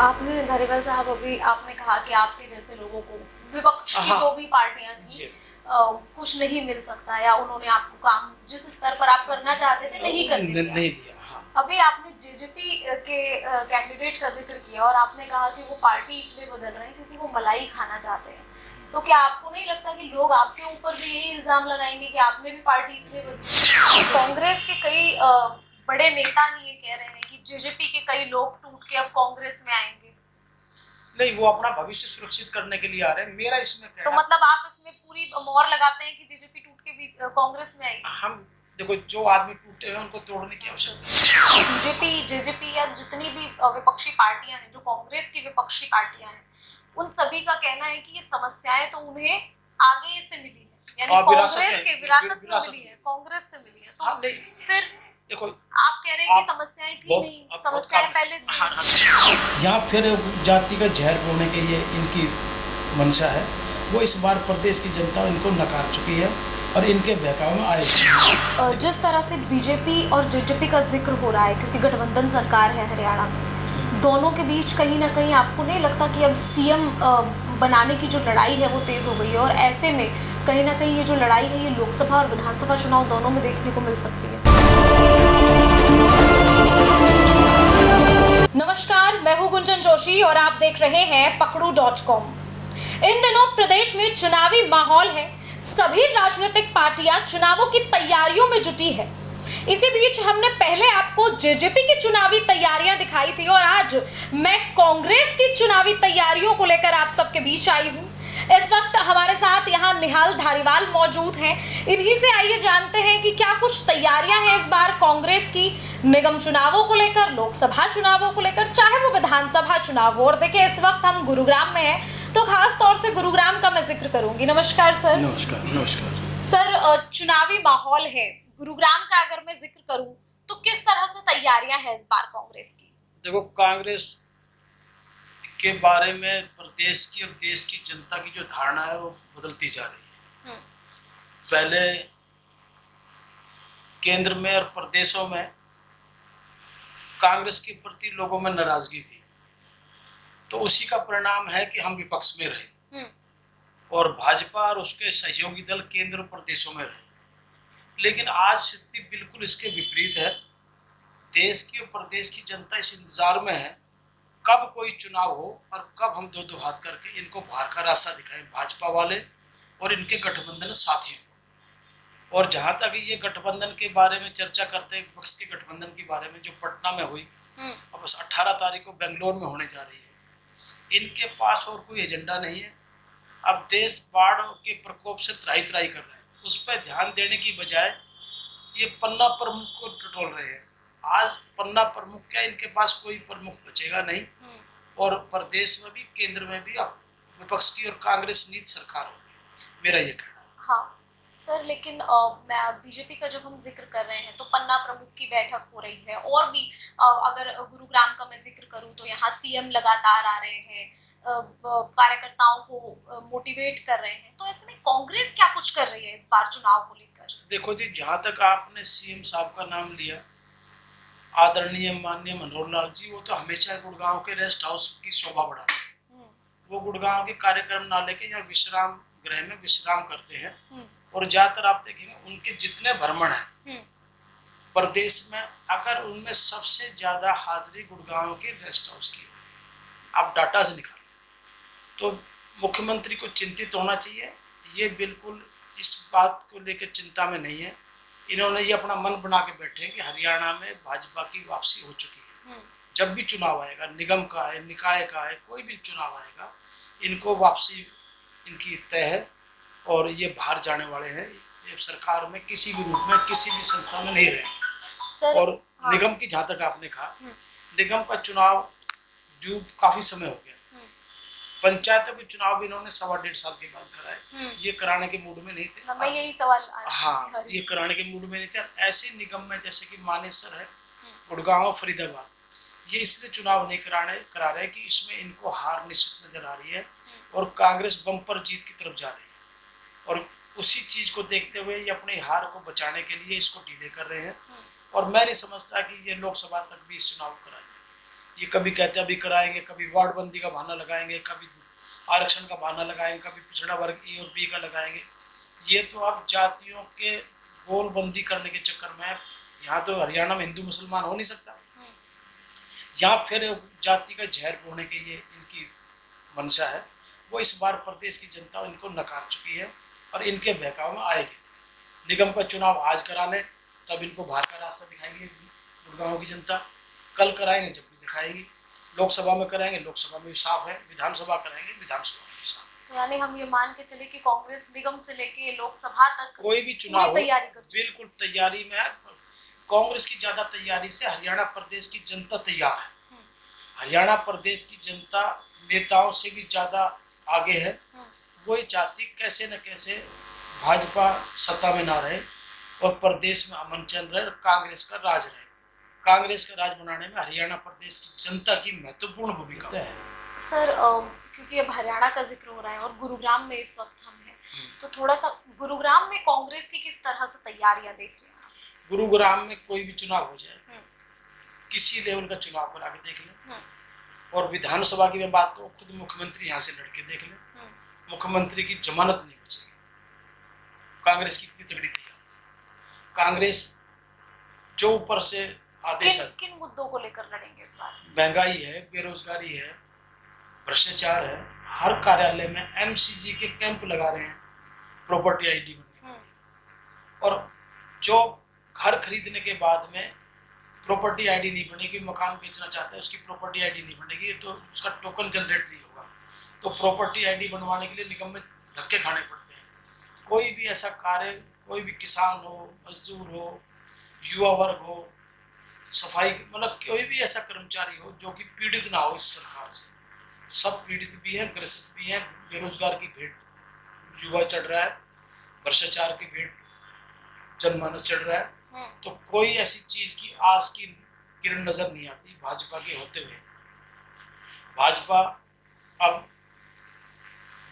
आपने धारीवाल साहब अभी आपने कहा कि आपके जैसे लोगों को विपक्ष की हाँ जो भी पार्टियां थी जी। कुछ नहीं मिल सकता या उन्होंने आपको काम जिस स्तर पर आप करना चाहते थे नहीं करने दिया। नहीं दिया। हाँ अभी आपने जेजेपी के कैंडिडेट का जिक्र किया और आपने कहा कि वो पार्टी इसलिए बदल रहे हैं क्योंकि वो मलाई खाना चाहते हैं। तो क्या आपको नहीं लगता कि लोग आपके ऊपर भी यही इल्जाम लगाएंगे कि आपने भी पार्टी इसलिए बदली? कांग्रेस के कई बड़े नेता ही ये कह रहे हैं कि जेजेपी के कई लोग टूट के अब कांग्रेस में आएंगे। नहीं, वो अपना भविष्य सुरक्षित करने के लिए आ रहे हैं। मेरा इसमें तो कहना, मतलब आप इसमें पूरी मोहर लगाते हैं कि जेजेपी टूट के भी कांग्रेस में आएगी? हम देखो, जो आदमी टूटे हैं उनको तोड़ने की आवश्यकता है। बीजेपी जेजेपी या जितनी भी विपक्षी पार्टियां हैं जो कांग्रेस की विपक्षी पार्टियां हैं उन सभी का कहना है कि ये समस्याएं तो उन्हें आगे से मिली है, यानी और कांग्रेस के विरासत में मिली है, कांग्रेस से मिली है। तो हाँ नहीं, फिर देखो आप कह रहे हैं कि समस्याएं थी नहीं, समस्याएं पहले से हाँ, यहाँ फिर जाति का जहर बोने के ये इनकी मंशा है। वो इस बार प्रदेश की जनता इनको नकार चुकी है और इनके बहकाव में आए। जिस तरह से बीजेपी और जेजेपी का जिक्र हो रहा है क्योंकि गठबंधन सरकार है हरियाणा में, दोनों के बीच कहीं ना कहीं आपको नहीं लगता कि अब सीएम बनाने की जो लड़ाई है वो तेज हो गई है और ऐसे में कहीं ना कहीं ये जो लड़ाई है ये लोकसभा और विधानसभा चुनाव दोनों में देखने को मिल सकती है? नमस्कार, मैं हूं गुंजन जोशी और आप देख रहे हैं पकड़ू.com। इन दिनों प्रदेश में चुनावी माहौल है। सभी राजनीतिक पार्टियां चुनावों की तैयारियों में जुटी है। इसी बीच हमने पहले आपको जेजेपी की चुनावी तैयारियां दिखाई थी और आज मैं कांग्रेस की चुनावी तैयारियों को लेकर आप सबके बीच आई हूं। इस वक्त हमारे साथ यहाँ निहाल धारीवाल मौजूद हैं। इन्हीं से आइए जानते हैं कि क्या कुछ तैयारियां हैं इस बार कांग्रेस की निगम चुनावों को लेकर, लोकसभा चुनावों को लेकर, चाहे वो विधानसभा चुनाव हो। और देखिए इस वक्त हम गुरुग्राम में हैं तो खास तौर से गुरुग्राम का मैं जिक्र करूंगी। नमस्कार सर। नमस्कार। नमस्कार सर, चुनावी माहौल है गुरुग्राम का, अगर मैं जिक्र करूं तो किस तरह से तैयारियां हैं इस बार कांग्रेस की? देखो, कांग्रेस के बारे में प्रदेश की और देश की जनता की जो धारणा है वो बदलती जा रही है। पहले केंद्र में और प्रदेशों में कांग्रेस के प्रति लोगों में नाराजगी थी, तो उसी का परिणाम है कि हम विपक्ष में रहे और भाजपा और उसके सहयोगी दल केंद्र और प्रदेशों में रहे। लेकिन आज स्थिति बिल्कुल इसके विपरीत है। देश की और प्रदेश की जनता इस इंतजार में है कब कोई चुनाव हो और कब हम दो हाथ करके इनको बाहर का रास्ता दिखाएं, भाजपा वाले और इनके गठबंधन साथियों को। और जहां तक ये गठबंधन के बारे में चर्चा करते हैं, विपक्ष के गठबंधन के बारे में जो पटना में हुई और बस 18 तारीख को बेंगलोर में होने जा रही है, इनके पास और कोई एजेंडा नहीं है। अब देश बाढ़ के प्रकोप से त्राही त्राही कर रहे हैं, उस पर ध्यान देने की बजाय ये पन्ना प्रमुख को टटोल रहे हैं। आज पन्ना प्रमुख क्या, इनके पास कोई प्रमुख बचेगा नहीं और प्रदेश में भी केंद्र में भी अब विपक्ष की और कांग्रेस नीति सरकार होगी, मेरा ये कहना है। हाँ सर, लेकिन मैं बीजेपी का जब हम जिक्र कर रहे हैं तो पन्ना प्रमुख की बैठक हो रही है और भी अगर गुरुग्राम का मैं जिक्र करूं तो यहाँ सीएम लगातार आ रहे हैं, कार्यकर्ताओं को मोटिवेट कर रहे हैं। तो ऐसे में कांग्रेस क्या कुछ कर रही है इस बार चुनाव को लेकर? देखो जी, जहाँ तक आपने सीएम साहब का नाम लिया, आदरणीय माननीय मनोहर लाल जी, वो तो हमेशा गुड़गांव के रेस्ट हाउस की शोभा बढ़ाते हैं। वो गुड़गांव के कार्यक्रम ना लेके यहाँ विश्राम गृह में विश्राम करते हैं और ज्यादातर आप देखेंगे उनके जितने भ्रमण हैं प्रदेश में, अगर उनमें सबसे ज्यादा हाजिरी गुड़गांव के रेस्ट हाउस की, आप डाटा से निकाल, तो मुख्यमंत्री को चिंतित होना चाहिए। ये बिल्कुल इस बात को लेकर चिंता में नहीं है। इन्होंने ये अपना मन बना के बैठे हैं कि हरियाणा में भाजपा की वापसी हो चुकी है। जब भी चुनाव आएगा, निगम का है, निकाय का है, कोई भी चुनाव आएगा, इनको वापसी इनकी तय है और ये बाहर जाने वाले हैं। ये सरकार में किसी भी रूप में किसी भी संस्था में नहीं रहेंगे। और निगम की, जहाँ तक आपने कहा, निगम का चुनाव जो काफी समय हो गया, पंचायतों के चुनाव भी इन्होंने 1.5 साल के बाद कराए, ये कराने के मूड में नहीं थे। मैं यही सवाल हाँ, ये कराने के मूड में नहीं थे। ऐसे निगम में जैसे कि मानेसर है, गुड़गांव, फरीदाबाद, ये इसलिए चुनाव नहीं करा रहे कि इसमें इनको हार निश्चित नजर आ रही है और कांग्रेस बम्पर जीत की तरफ जा रही है और उसी चीज को देखते हुए ये अपनी हार को बचाने के लिए इसको डिले कर रहे हैं। और मैं नहीं समझता कि ये लोकसभा तक भी इस चुनाव को कराएंगे। ये कभी कहते हैं अभी कराएंगे, कभी वार्ड बंदी का बहाना लगाएंगे, कभी आरक्षण का बहाना लगाएंगे, कभी पिछड़ा वर्ग ए और बी का लगाएंगे। ये तो अब जातियों के गोलबंदी करने के चक्कर में, यहाँ तो हरियाणा में हिंदू मुसलमान हो नहीं सकता, यहाँ फिर जाति का जहर बोने के ये इनकी मंशा है। वो इस बार प्रदेश की जनता इनको नकार चुकी है और इनके बहकाव में आएगी। निगम का चुनाव आज करा ले तब इनको बाहर का रास्ता दिखाएगी गुड़गांव की जनता, कल कराएंगे जब भी दिखाएगी। लोकसभा में कराएंगे, लोकसभा में भी साफ है, विधानसभा कराएंगे, विधानसभा में भी साफ। तो यानी हम ये मान के चले कि कांग्रेस निगम से लेके लोकसभा तक कोई भी चुनाव हो, तैयारी कर बिल्कुल तैयारी में है। कांग्रेस की ज्यादा तैयारी से हरियाणा प्रदेश की जनता तैयार है। हरियाणा प्रदेश की जनता नेताओं से भी ज्यादा आगे है। वही चाहती कैसे न कैसे भाजपा सत्ता में ना रहे और प्रदेश में अमन चल रहे, कांग्रेस का राज रहे। कांग्रेस का राज बनाने में हरियाणा प्रदेश की जनता की महत्वपूर्ण भूमिका है। सर क्योंकि अब हरियाणा का जिक्र हो रहा है और गुरुग्राम में इस वक्त हम हैं, तो थोड़ा सा गुरुग्राम में कांग्रेस की किस तरह से तैयारियां देख रहे हैं? गुरुग्राम में कोई भी चुनाव हो जाए, किसी लेवल का चुनाव करा के देख ले, और विधानसभा की मैं बात करूँ, खुद मुख्यमंत्री यहाँ से लड़के देख ले, मुख्यमंत्री की जमानत नहीं बचेगी। कांग्रेस की इतनी तगड़ी तैयारी। कांग्रेस जो ऊपर से आदेश है। किन मुद्दों को लेकर लड़ेंगे इस बार? महंगाई है, बेरोजगारी है, भ्रष्टाचार है। हर कार्यालय में एमसीजी के कैंप लगा रहे हैं प्रॉपर्टी आईडी बनने के लिए, और जो घर खरीदने के बाद में प्रॉपर्टी आईडी नहीं बनेगी, मकान बेचना चाहता है उसकी प्रॉपर्टी आईडी नहीं बनेगी, तो उसका टोकन जनरेट नहीं होगा। तो प्रॉपर्टी आईडी बनवाने के लिए निगम में धक्के खाने पड़ते हैं। कोई भी ऐसा कार्य, कोई भी किसान हो, मजदूर हो, युवा वर्ग हो, सफाई, मतलब कोई भी ऐसा कर्मचारी हो जो कि पीड़ित ना हो इस सरकार से। सब पीड़ित भी हैं, ग्रसित भी हैं। बेरोजगार की भेंट युवा चढ़ रहा है, भ्रष्टाचार की भेंट जनमानस चढ़ रहा है। तो कोई ऐसी चीज की आस की किरण नजर नहीं आती भाजपा के होते हुए। भाजपा अब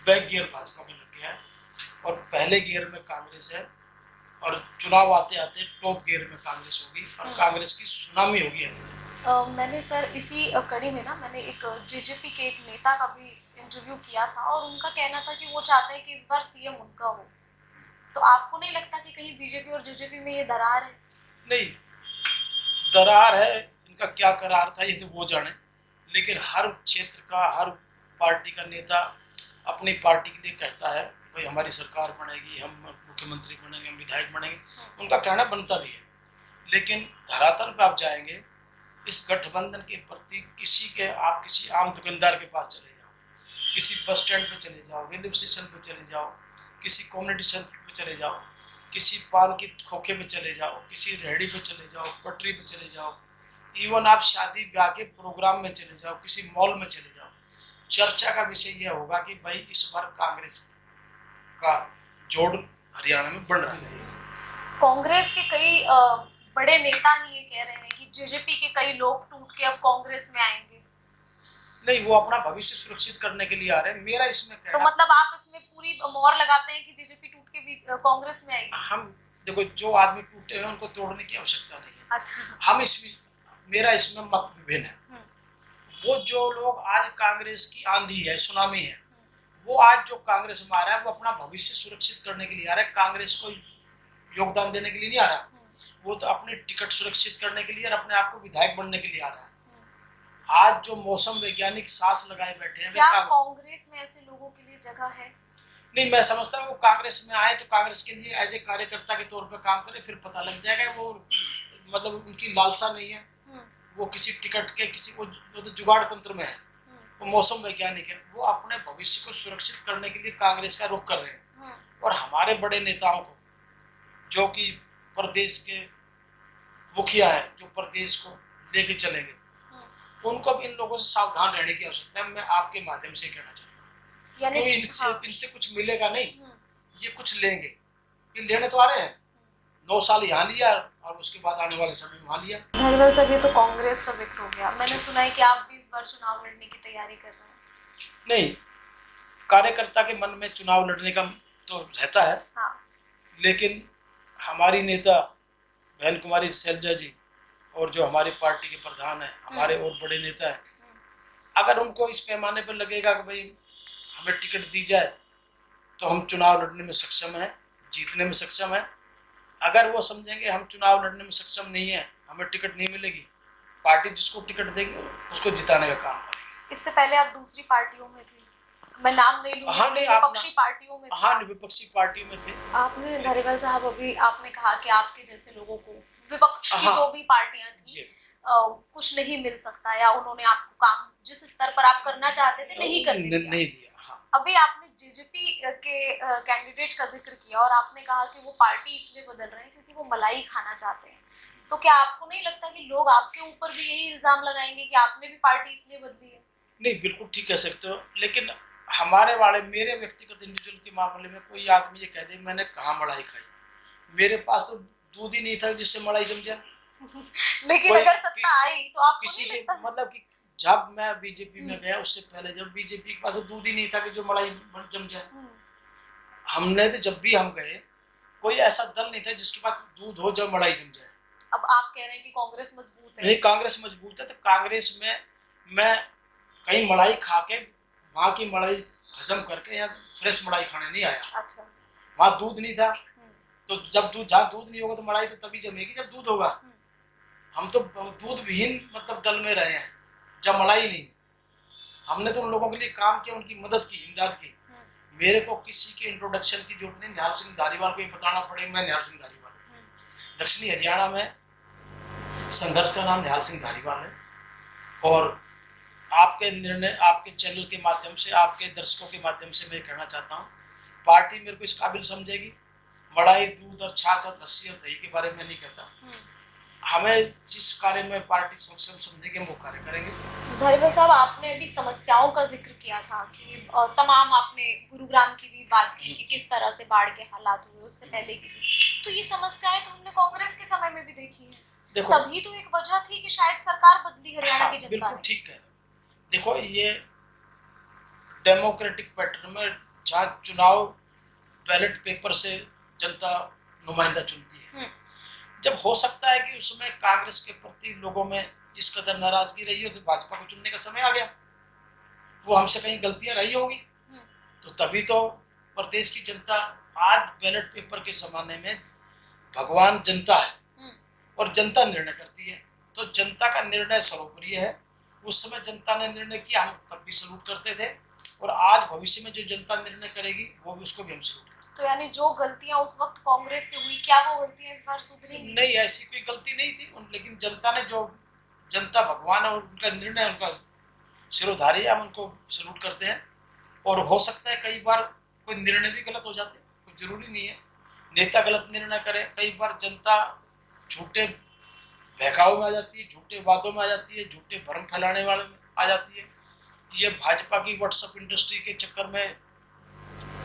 बैक गियर भाजपा का लग गया है और पहले गियर में कांग्रेस है, और चुनाव आते आते टॉप गियर में कांग्रेस होगी और कांग्रेस की सुनामी होगी। मैंने सर इसी कड़ी में ना, मैंने एक जेजेपी के एक नेता का भी इंटरव्यू किया था और उनका कहना था कि वो चाहते हैं कि इस बार सीएम उनका हो। तो आपको नहीं लगता कि कहीं बीजेपी और जेजेपी में ये दरार है? नहीं, दरार है, इनका क्या करार था ये तो वो जाने, लेकिन हर क्षेत्र का, हर पार्टी का नेता अपनी पार्टी के लिए कहता है भाई हमारी सरकार बनेगी, हम मुख्यमंत्री बनेंगे, हम विधायक बनेंगे। उनका कहना बनता भी है, लेकिन धरातल पर आप जाएंगे, इस गठबंधन के प्रति आप किसी आम दुकानदार के पास चले जाओ, किसी बस स्टैंड पे चले जाओ, रेलवे स्टेशन पे चले जाओ, किसी कम्युनिटी सेंटर पे चले जाओ, किसी पान की खोखे पे चले जाओ, किसी रेहड़ी पे चले जाओ, पटरी पे चले जाओ, इवन आप शादी ब्याह के प्रोग्राम में चले जाओ, किसी मॉल में चले जाओ, चर्चा का विषय यह होगा कि भाई इस बार कांग्रेस का जोड़ हरियाणा में बन रहा है। कांग्रेस के कई बड़े नेता ही ये कह रहे हैं कि जेजेपी के कई लोग टूट के अब कांग्रेस में आएंगे। नहीं, वो अपना भविष्य सुरक्षित करने के लिए आ रहे हैं। मेरा इसमें कहना, तो मतलब आप इसमें पूरी मोहर लगाते हैं कि जेजेपी टूट के भी कांग्रेस में आएगी? हम देखो, जो आदमी टूटे हैं उनको तोड़ने की आवश्यकता नहीं है। अच्छा। हम इसमें, मेरा इसमें मत विभिन्न है। वो जो लोग आज कांग्रेस की आंधी है, सुनामी है, वो आज जो कांग्रेस में आ रहा है वो अपना भविष्य सुरक्षित करने के लिए आ रहा है, कांग्रेस को योगदान देने के लिए नहीं आ रहा। वो तो अपनी टिकट सुरक्षित करने के लिए और अपने आप को विधायक बनने के लिए आ रहा है। आज जो मौसम वैज्ञानिक सांस लगाए बैठे हैं, क्या कांग्रेस में ऐसे लोगों के लिए जगह है? नहीं, मैं समझता हूँ वो कांग्रेस में आए तो कांग्रेस के लिए एज ए कार्यकर्ता के तौर पे काम करे, फिर पता लग जाएगा। वो मतलब उनकी लालसा नहीं है, वो किसी टिकट के किसी को तो जुगाड़ तंत्र में है, वो मौसम वैज्ञानिक है, वो अपने भविष्य को सुरक्षित करने के लिए कांग्रेस का रुख कर रहे हैं। और हमारे बड़े नेताओं को, जो कि प्रदेश के मुखिया है, जो प्रदेश को लेके चलेंगे, उनको भी इन लोगों से सावधान रहने की आवश्यकता है। मैं आपके माध्यम से कहना चाहता हूँ, क्योंकि इनसे कुछ मिलेगा नहीं, ये कुछ लेंगे। ये लेने तो आ रहे हैं, 9 साल यहाँ लिया और उसके बाद आने वाले समय वहाँ लिया। धनवल सर, ये तो कांग्रेस का जिक्र हो गया, मैंने सुना है कि आप भी इस बार चुनाव लड़ने की तैयारी कर रहे हैं। नहीं, कार्यकर्ता के मन में चुनाव लड़ने का तो रहता है। हाँ। लेकिन हमारी नेता बहन कुमारी शैलजा जी और जो हमारी पार्टी के प्रधान हैं, हमारे और बड़े नेता हैं, अगर उनको इस पैमाने पर लगेगा कि भाई हमें टिकट दी जाए तो हम चुनाव लड़ने में सक्षम हैं, जीतने में सक्षम हैं, अगर वो समझेंगे हम चुनाव लड़ने में सक्षम नहीं है, हमें टिकट नहीं मिलेगी, पार्टी जिसको टिकट देगी उसको जिताने का काम करेगी। इससे पहले आप दूसरी पार्टियों में थे, मैं नाम नहीं लूंगी, हाँ, नहीं, विपक्षी पार्टियों में थे। हाँ, विपक्षी पार्टियों में थे। आपने धारीवाल साहब, अभी आपने कहा कि आपके जैसे लोगों को विपक्ष की हाँ, जो भी पार्टियां थी कुछ नहीं मिल सकता, या उन्होंने आपको काम जिस स्तर पर आप करना चाहते थे नहीं करने दिया। नहीं दिया। हाँ। अभी आपने जेजेपी के कैंडिडेट का जिक्र किया और आपने कहा कि वो पार्टी इसलिए बदल रहे हैं क्योंकि वो मलाई खाना चाहते हैं, तो क्या आपको नहीं लगता कि लोग आपके ऊपर भी यही इल्जाम लगाएंगे कि आपने भी पार्टी इसलिए बदली है? नहीं, बिल्कुल ठीक कह सकते हो, लेकिन हमारे वाले मेरे व्यक्तिगत इंडिविजुअल के मामले में कोई आदमी ये कह दे मैंने कहाँ मलाई खाई, मेरे पास तो दूध ही नहीं था जिससे मलाई जम जाए। लेकिन अगर सत्ता आई तो आपको किसी नहीं के लगता? मतलब कि जब मैं बीजेपी में गया उससे पहले जब बीजेपी के पास दूध ही नहीं था कि जो मलाई जम जाए, हमने तो जब भी हम गए कोई ऐसा दल नहीं था जिसके पास दूध हो जब मलाई जम जाए। अब आप कह रहे हैं कि कांग्रेस मजबूत है। नहीं, कांग्रेस मजबूत है, तो कांग्रेस में मैं कहीं मलाई खा के वहाँ की मलाई हजम करके यहाँ फ्रेश मलाई खाने नहीं आया। अच्छा। वहाँ दूध नहीं था, तो जब जहाँ दूध नहीं होगा तो मलाई तो तभी जमेगी जब दूध होगा। हम तो दूध विहीन मतलब दल में रहे हैं जब मलाई नहीं, हमने तो उन लोगों के लिए काम किया, उनकी मदद की, इमदाद की। मेरे को किसी के इंट्रोडक्शन की जरूरत नहीं, निहाल सिंह धारीवाल को ही बताना पड़े मैं निहाल सिंह धारीवाल हूँ। दक्षिणी हरियाणा में संघर्ष का नाम निहाल सिंह धारीवाल है, और आपके निर्णय, आपके चैनल के माध्यम से, आपके दर्शकों के माध्यम से मैं कहना चाहता हूँ, पार्टी मेरे को इस काबिल समझेगी। मलाई, दूध और छाछ और लस्सी और दही के बारे में नहीं कहता, हमें जिस कार्य में पार्टी सक्षम समझेगी हम वो कार्य करेंगे। धारीवाल साहब, आपने अभी समस्याओं का जिक्र किया था कि तमाम, आपने गुरुग्राम की भी बात की कि किस तरह से बाढ़ के हालात हुए, उससे पहले की भी, तो ये समस्याएं तो हमने कांग्रेस के समय में भी देखी है। देखो, तभी तो एक वजह थी कि शायद सरकार बदली हरियाणा की जनता ने। बिल्कुल ठीक कह रहे हो। देखो, ये डेमोक्रेटिक पैटर्न में जहाँ चुनाव बैलेट पेपर से जनता नुमाइंदा चुनती है, जब हो सकता है कि उसमें कांग्रेस के प्रति लोगों में इस कदर नाराजगी रही हो तो भाजपा को चुनने का समय आ गया, वो हमसे कहीं गलतियां रही होगी, तो तभी तो प्रदेश की जनता, आज बैलेट पेपर के जमाने में भगवान जनता है और जनता निर्णय करती है, तो जनता का निर्णय सर्वोपरि है। उस समय जनता ने निर्णय किया, हम तब भी सलूट करते थे, और आज भविष्य में जो जनता निर्णय करेगी वो भी उसको भी हम सलूट करते हैं। तो यानी जो गलतियां उस वक्त कांग्रेस से हुई, क्या वो गलतियां इस बार सुधरेंगी? नहीं, ऐसी कोई गलती नहीं थी, लेकिन जनता ने जो, जनता भगवान है, उनका निर्णय, उनका सिरोधारी, हम उनको सलूट करते हैं। और हो सकता है कई बार कोई निर्णय भी गलत हो जाते हैं, कुछ जरूरी नहीं है नेता गलत निर्णय करे, कई बार जनता झूठे बहकाव में आ जाती है, झूठे वादों में आ जाती है, झूठे भ्रम फैलाने वाले में आ जाती है। ये भाजपा की व्हाट्सएप इंडस्ट्री के चक्कर में।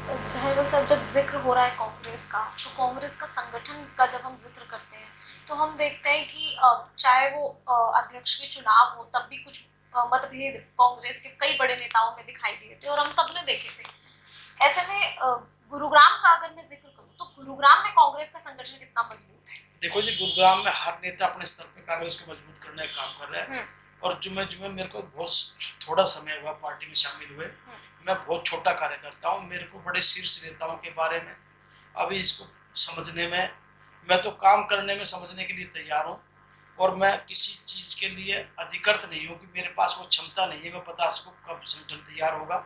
धारीवाल साहब, जब जिक्र हो रहा है कांग्रेस का, तो कांग्रेस का संगठन का जब हम जिक्र करते हैं तो हम देखते हैं कि चाहे वो अध्यक्ष के चुनाव हो, तब भी कुछ मतभेद कांग्रेस के कई बड़े नेताओं में दिखाई दिए थे और हम सबने देखे थे। ऐसे में गुरुग्राम का अगर मैं जिक्र करूँ तो गुरुग्राम में कांग्रेस का संगठन कितना मजबूत है? देखो जी, गुरुग्राम में हर नेता अपने स्तर पे कांग्रेस को मजबूत करने का काम कर रहा है, और जुम्मे मेरे को बहुत थोड़ा समय हुआ पार्टी में शामिल हुए, मैं बहुत छोटा कार्य करता हूँ, मेरे को बड़े शीर्ष नेताओं के बारे में अभी इसको समझने में, मैं तो काम करने में समझने के लिए तैयार हूँ, और मैं किसी चीज़ के लिए अधिकृत नहीं हूँ कि मेरे पास वो क्षमता नहीं है, मैं पता इसको कब संगठन तैयार होगा।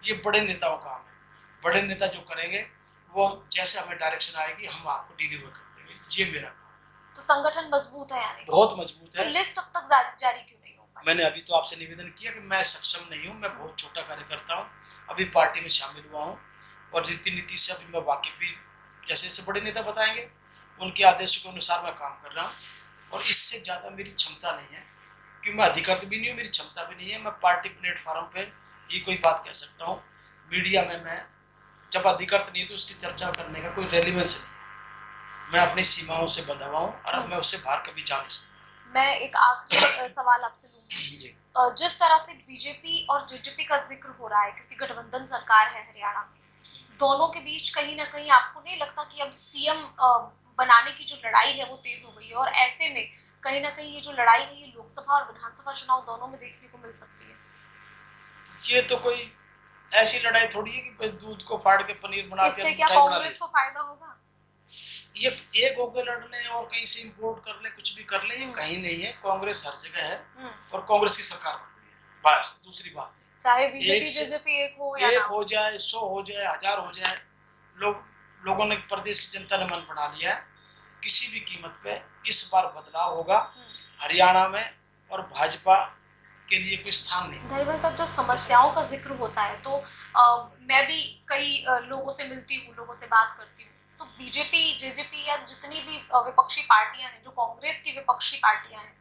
ये बड़े नेताओं का काम है, बड़े नेता जो करेंगे वो जैसे हमें डायरेक्शन आएगी हम आपको डिलीवर कर देंगे, ये मेरा काम है। तो संगठन मजबूत है, यानी बहुत मजबूत है। तो लिस्ट अब तक जारी क्यों नहीं हो पाई? मैंने अभी तो आपसे निवेदन किया कि मैं सक्षम नहीं हूँ, मैं बहुत छोटा कार्य करता हूँ, अभी पार्टी में शामिल हुआ हूँ, और रीति नीति से अभी मैं वाकिफ भी, जैसे जैसे बड़े नेता बताएंगे उनके आदेशों के अनुसार मैं काम कर रहा हूँ, और इससे ज़्यादा मेरी क्षमता नहीं है, क्योंकि मैं अधिकृत भी नहीं हूँ, मेरी क्षमता भी नहीं है। मैं पार्टी प्लेटफॉर्म पे ही कोई बात कह सकता हूँ, मीडिया में मैं जब अधिकृत नहीं तो उसकी चर्चा करने का कोई रेलिवेंस नहीं है। मैं अपनी सीमाओं से बंधा हुआ हूँ और अब मैं उससे बाहर कभी जा नहीं सकता। मैं एक आखिरी सवाल आपसे लूँगी, जिस तरह से बीजेपी और जेजेपी का जिक्र हो रहा है, क्योंकि गठबंधन सरकार है हरियाणा में, दोनों के बीच कहीं ना कहीं आपको नहीं लगता कि अब सीएम बनाने की जो लड़ाई है वो तेज हो गई है, और ऐसे में कहीं ना कहीं ये जो लड़ाई है ये लोकसभा और विधानसभा चुनाव दोनों में देखने को मिल सकती है। ये तो कोई ऐसी लड़ाई थोड़ी है कि भाई दूध को फाड़ के पनीर बना के इससे क्या मिठाई बना कांग्रेस को फायदा होगा? ये एक होकर लड़ लें और कहीं से इंपोर्ट कर लें, कुछ भी कर लें, ये कहीं नहीं है। कांग्रेस हर जगह है और कांग्रेस की सरकार बन रही है, बस। दूसरी बात है, चाहे बीजेपी बीजेपी एक हो या एक हो जाए, 100 हो जाए, 1000 हो जाए, लोगों ने, प्रदेश की जनता ने मन बना लिया है किसी भी कीमत पे इस बार बदलाव होगा हरियाणा में, और भाजपा के लिए कोई स्थान नहीं। धरीवाल साहब, जब समस्याओं का जिक्र होता है तो मैं भी कई लोगों से मिलती हूँ, लोगों से बात करती हूँ, तो बीजेपी जेजेपी या जितनी भी विपक्षी पार्टियां हैं, जो कांग्रेस की विपक्षी पार्टियां हैं,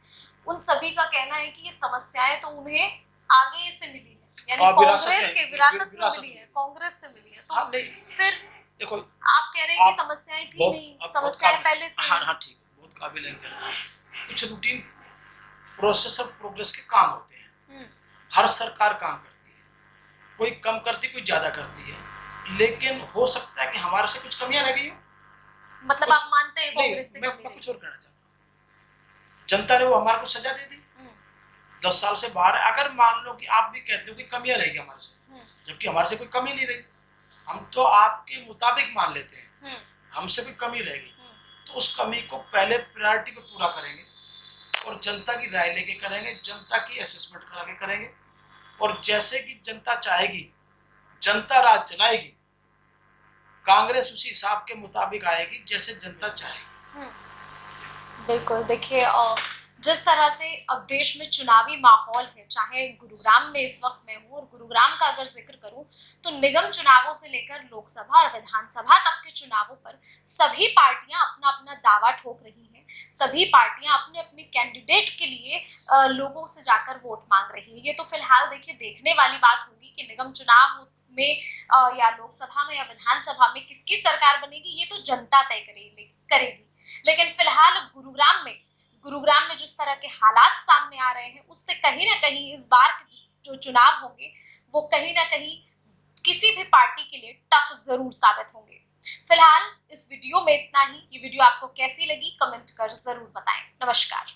उन सभी का कहना है कि ये समस्याएं तो उन्हें आगे से मिली है, यानी कांग्रेस के विरासत में मिली है, कांग्रेस से मिली है। तो फिर देखो, आप कह रहे हैं कि समस्याएं थी नहीं, समस्याएं पहले से। हाँ ठीक है, बहुत काबिल है। कुछ रूटीन प्रोसेस और प्रोग्रेस के काम होते हैं, हर सरकार काम करती है, कोई कम करती, कोई ज्यादा करती है, लेकिन हो सकता है कि हमारे से कुछ कमियां रह गई हो। मतलब आप मानते हैं कांग्रेस से मैं कुछ और कहना चाहता हूँ, जनता ने वो हमारे को सजा दे दी, 10 साल से बाहर है। अगर मान लो कि आप भी कहते हो कि कमियां रहेगी हमारे से, जबकि हमारे से कोई कमी नहीं रही, हम तो आपके मुताबिक मान लेते हैं, हमसे भी कमी रहेगी, तो उस कमी को पहले प्रायोरिटी पे पूरा करेंगे और जनता की राय लेके करेंगे, जनता की असेसमेंट करा के करेंगे, और जैसे कि जनता चाहेगी, जनता राज चलाएगी, कांग्रेस उसी हिसाब के मुताबिक आएगी जैसे जनता चाहेगी। बिल्कुल। देखिए, जिस तरह से अब देश में चुनावी माहौल है, चाहे गुरुग्राम में इस वक्त मैं हूँ, और गुरुग्राम का अगर जिक्र करूँ तो निगम चुनावों से लेकर लोकसभा और विधानसभा तक के चुनावों पर सभी पार्टियां अपना अपना दावा ठोक रही हैं, सभी पार्टियां अपने अपने कैंडिडेट के लिए लोगों से जाकर वोट मांग रही है। ये तो फिलहाल देखिए देखने वाली बात होगी कि निगम चुनाव में या लोकसभा में या विधानसभा में किसकी सरकार बनेगी, ये तो जनता तय करेगी। लेकिन फिलहाल गुरुग्राम में जिस तरह के हालात सामने आ रहे हैं, उससे कहीं ना कहीं इस बार जो चुनाव होंगे वो कहीं ना कहीं किसी भी पार्टी के लिए टफ जरूर साबित होंगे। फिलहाल इस वीडियो में इतना ही। ये वीडियो आपको कैसी लगी कमेंट कर जरूर बताएं। नमस्कार।